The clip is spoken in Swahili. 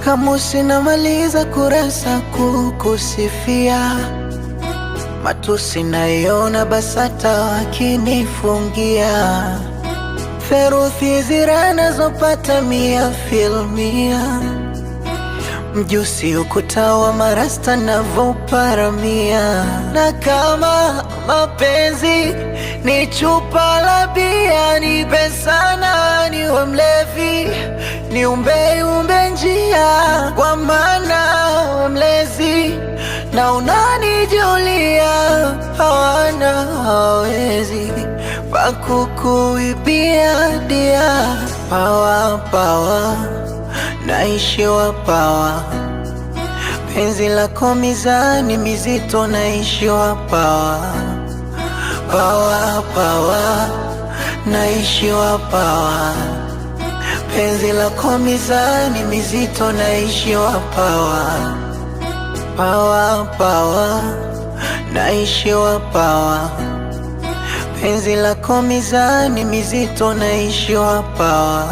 Kamusi namaliza kurasa kukusifia, matusi naiona BASATA wakinifungia, theruthi zira nazopata 100%. Mjusi ukuta wa marasta navoparamia, na kama mapenzi ni chupa la bia, nipe sana niwe mlevi, niumbe njia, kwa maana we mlezi na unanijulia, hawana hawezi pakukuibia dia. Pawa naishiwa pawa, penzi lako mizani mizito, naishiwa pawa. Naishiwa pawa, penzi lako mizani mizito, naishiwa pawa. Naishiwa pawa, penzi lako mizani mizito, naishiwa pawa.